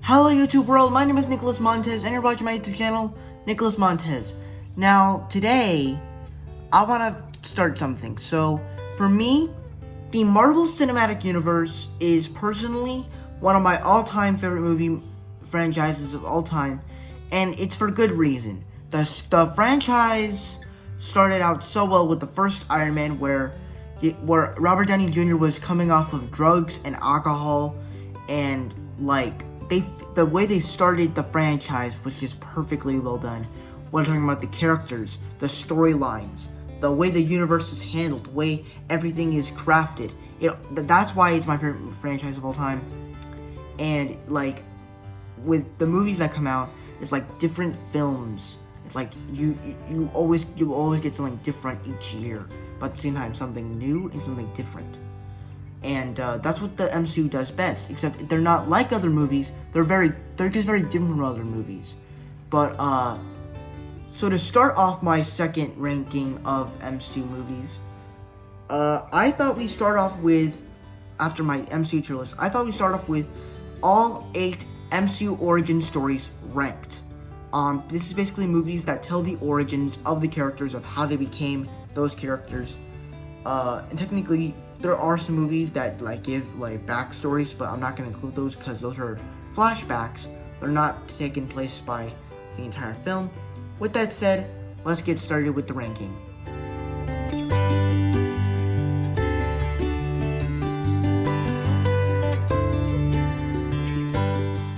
Hello YouTube world, my name is Nicholas Montez and you're watching my YouTube channel, Nicholas Montez. Now, today, I want to start something. So, for me, the Marvel Cinematic Universe is personally one of my all-time favorite movie franchises of all time, and it's for good reason. The franchise started out so well with the first Iron Man where Robert Downey Jr. was coming off of drugs and alcohol, and the way they started the franchise was just perfectly well done. We're talking about the characters, the storylines, the way the universe is handled, the way everything is crafted. That's why it's my favorite franchise of all time. And with the movies that come out, it's like different films. It's like you always get something different each year, but at the same time something new and something different. And that's what the MCU does best, except they're not like other movies. They're just very different from other movies. But, so to start off my second ranking of MCU movies, I thought we start off with, after my MCU tier list, I thought we start off with all 8 MCU origin stories ranked. This is basically movies that tell the origins of the characters, of how they became those characters. And technically, there are some movies that give backstories, but I'm not going to include those because those are flashbacks. They're not taking place by the entire film. With that said, let's get started with the ranking.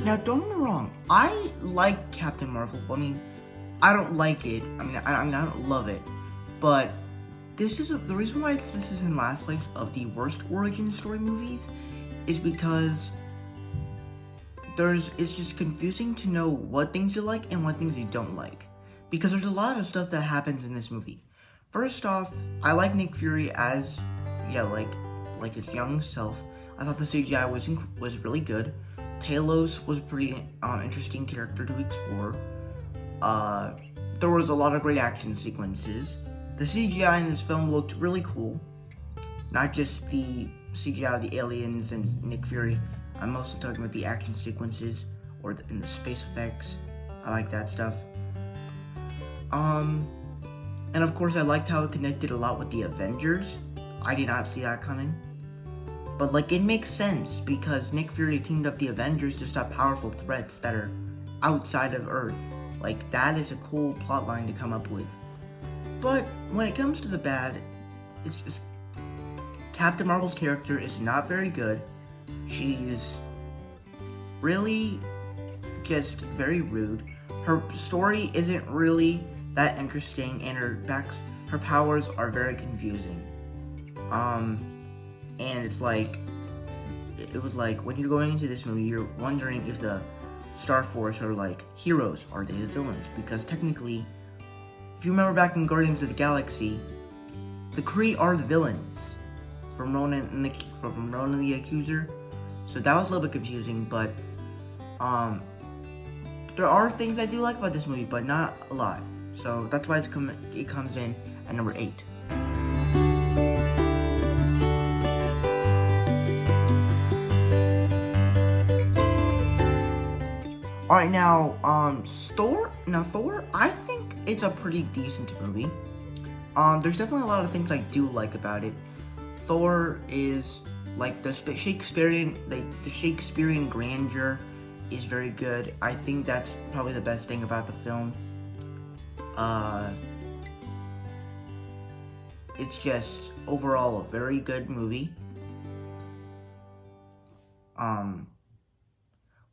Now, don't get me wrong, I like Captain Marvel. I mean, I don't like it. I don't love it, but the reason why this is in last place of the worst origin story movies is because it's just confusing to know what things you like and what things you don't like, because there's a lot of stuff that happens in this movie. First off, I like Nick Fury as his young self. I thought the CGI was really good. Talos was a pretty interesting character to explore. There was a lot of great action sequences. The CGI in this film looked really cool. Not just the CGI of the aliens and Nick Fury. I'm mostly talking about the action sequences in the space effects. I like that stuff. And of course I liked how it connected a lot with the Avengers. I did not see that coming. But it makes sense because Nick Fury teamed up the Avengers to stop powerful threats that are outside of Earth. That is a cool plotline to come up with. But when it comes to the bad, it's just Captain Marvel's character is not very good. She's really just very rude. Her story isn't really that interesting, and her powers are very confusing. And it's it was when you're going into this movie, you're wondering if the Star Force are heroes, are they the villains? Because technically, if you remember back in Guardians of the Galaxy, the Kree are the villains from Ronan the Accuser. So that was a little bit confusing, but there are things I do like about this movie, but not a lot. So that's why it comes in at number 8. Alright, now, Thor, I think it's a pretty decent movie. There's definitely a lot of things I do like about it. Thor is, the Shakespearean grandeur is very good. I think that's probably the best thing about the film. It's just, overall, a very good movie.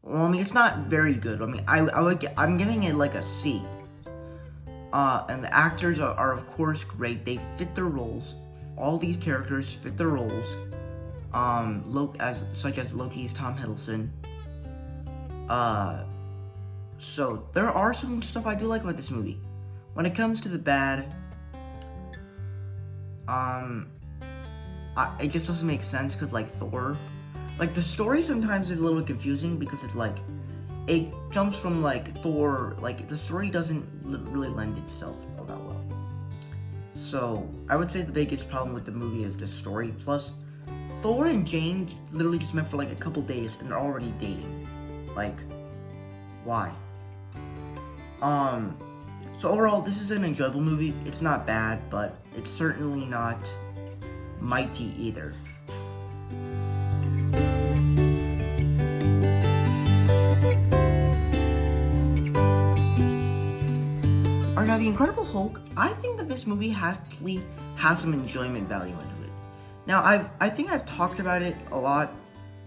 Well, it's not very good. I'm giving it a C. And the actors are of course great. They fit their roles. All these characters fit their roles. Such as Loki's Tom Hiddleston. So there are some stuff I do like about this movie. When it comes to the bad, it just doesn't make sense because Thor. The story sometimes is a little confusing because it's it comes from Thor, the story doesn't really lend itself all that well. So I would say the biggest problem with the movie is the story. Plus, Thor and Jane literally just met for a couple days and they're already dating. why. So overall, this is an enjoyable movie. It's not bad, but it's certainly not mighty either. Alright, now The Incredible Hulk, I think that this movie actually has some enjoyment value into it. Now, I think I've talked about it a lot,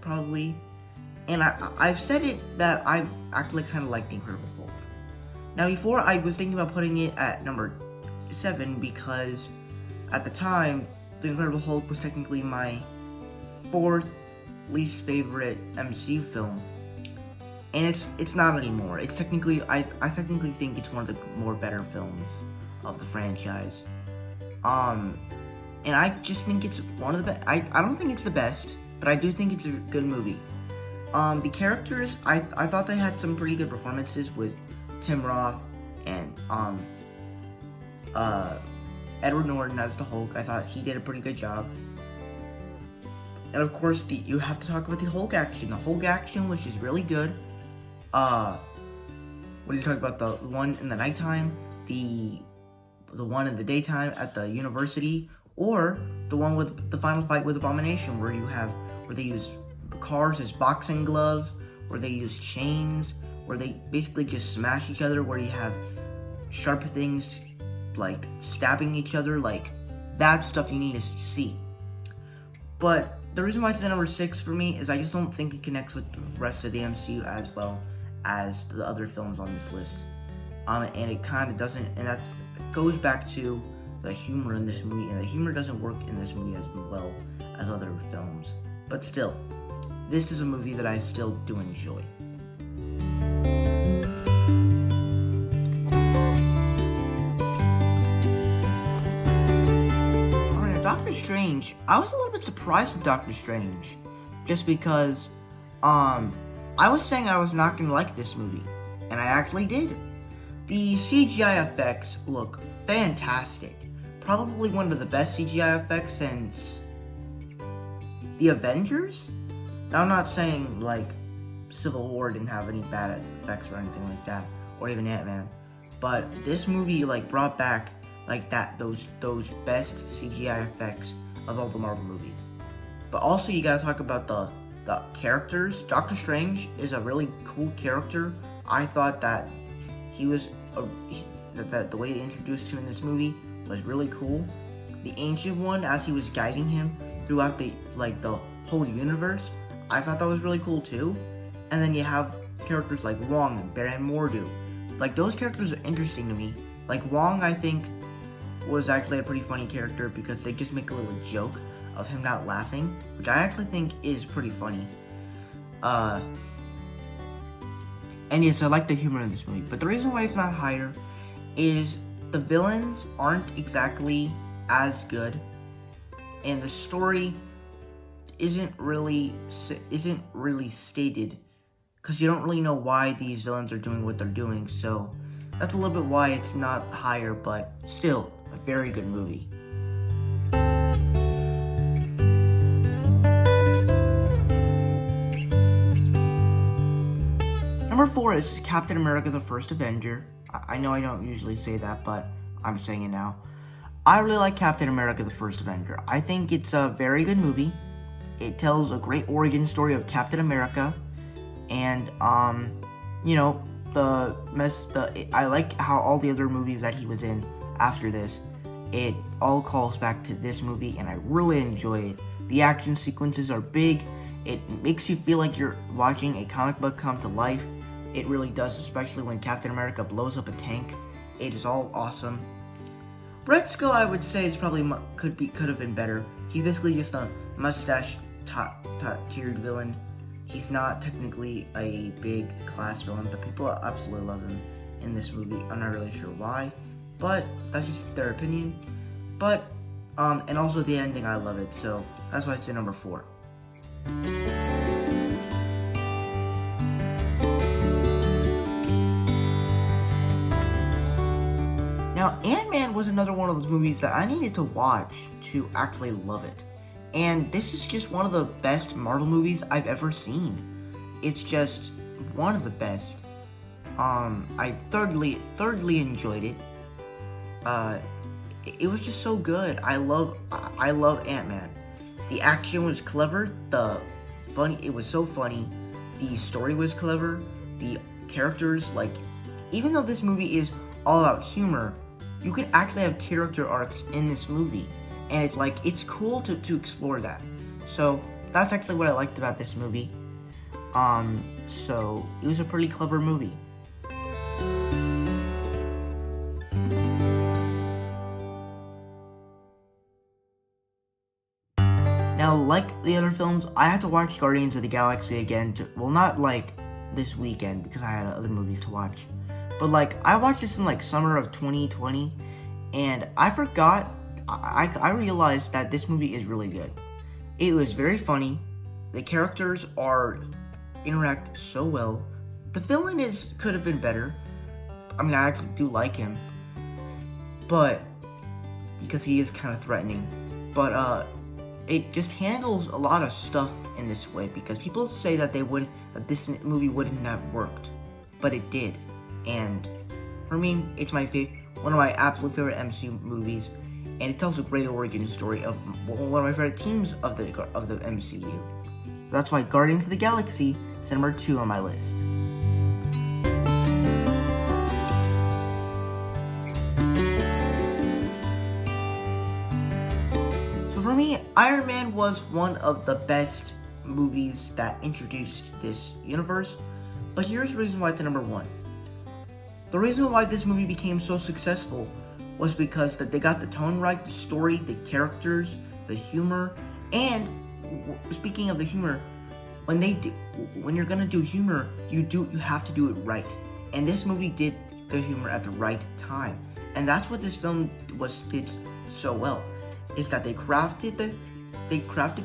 probably, and I've said it that I actually kind of like The Incredible Hulk. Now, before I was thinking about putting it at number 7 because at the time, The Incredible Hulk was technically my 4th least favorite MCU film. And it's not anymore. It's technically, I technically think it's one of the more better films of the franchise. And I just think it's one of the best. I don't think it's the best, but I do think it's a good movie. The characters, I thought they had some pretty good performances with Tim Roth and Edward Norton as the Hulk. I thought he did a pretty good job. And of course, you have to talk about the Hulk action. The Hulk action, which is really good. What are you talking about? The one in the nighttime, the one in the daytime at the university, or the one with the final fight with Abomination, where they use cars as boxing gloves, where they use chains, where they basically just smash each other, where you have sharp things like stabbing each other. Like, that's stuff you need to see. But the reason why it's at number 6 for me is I just don't think it connects with the rest of the MCU as well as the other films on this list. And it kind of doesn't, and that goes back to the humor in this movie, and the humor doesn't work in this movie as well as other films. But still, this is a movie that I still do enjoy. Alright, Doctor Strange, I was a little bit surprised with Doctor Strange, just because, I was saying I was not going to like this movie, and I actually did. The CGI effects look fantastic. Probably one of the best CGI effects since the Avengers. Now, I'm not saying, like, Civil War didn't have any bad effects or anything like that, or even AntMan. But this movie, like, brought back, like, those best CGI effects of all the Marvel movies. But also, you gotta talk about the characters. Doctor Strange is a really cool character. I thought that he was that the way they introduced him in this movie was really cool. The Ancient One, as he was guiding him throughout the whole universe, I thought that was really cool too. And then you have characters like Wong and Baron Mordo. Like, those characters are interesting to me. Like, Wong, I think, was actually a pretty funny character because they just make a little joke of him not laughing, which I actually think is pretty funny. And yes, I like the humor in this movie, but the reason why it's not higher is the villains aren't exactly as good, and the story isn't really stated, because you don't really know why these villains are doing what they're doing, so that's a little bit why it's not higher, but still a very good movie. Number 4 is Captain America: The First Avenger. I know I don't usually say that, but I'm saying it now. I really like Captain America: The First Avenger. I think it's a very good movie. It tells a great origin story of Captain America, and you know, I like how all the other movies that he was in after this, it all calls back to this movie, and I really enjoy it. The action sequences are big. It makes you feel like you're watching a comic book come to life. It really does, especially when Captain America blows up a tank. It is all awesome. Red Skull, I would say, is probably could have been better. He's basically just a mustache top-tiered villain. He's not technically a big class villain, but people absolutely love him in this movie. I'm not really sure why, but that's just their opinion. But and also the ending, I love it, so that's why it's at number 4. Now, AntMan was another one of those movies that I needed to watch to actually love it. And this is just one of the best Marvel movies I've ever seen. It's just one of the best. I thirdly enjoyed it. It was just so good. I love AntMan. The action was clever. It was so funny. The story was clever. The characters, like, even though this movie is all about humor, you could actually have character arcs in this movie, and it's cool to explore that. So that's actually what I liked about this movie. So it was a pretty clever movie. Now, like the other films, I had to watch Guardians of the Galaxy again. Not like this weekend because I had other movies to watch, but like I watched this in like summer of 2020, and I forgot. I realized that this movie is really good. It was very funny. The characters interact so well. The villain could have been better. I mean, I actually do like him, but because he is kind of threatening. But it just handles a lot of stuff in this way because people say that this movie wouldn't have worked, but it did. And for me, it's one of my absolute favorite MCU movies, and it tells a great origin story of one of my favorite teams of the MCU. That's why Guardians of the Galaxy is number 2 on my list. So for me, Iron Man was one of the best movies that introduced this universe, but here's the reason why it's number 1. The reason why this movie became so successful was because that they got the tone right, the story, the characters, the humor, and speaking of the humor, when you're gonna do humor, you have to do it right. And this movie did the humor at the right time, and that's what this film did so well. Is that they crafted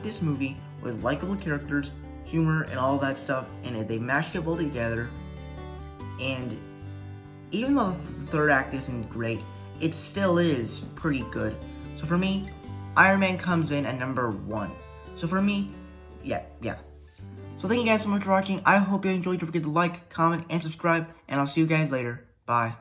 this movie with likable characters, humor, and all that stuff, and they mashed it all together. And even though the third act isn't great, it still is pretty good. So for me, Iron Man comes in at number 1. So for me, yeah. So thank you guys so much for watching. I hope you enjoyed. Don't forget to like, comment, and subscribe, and I'll see you guys later. Bye.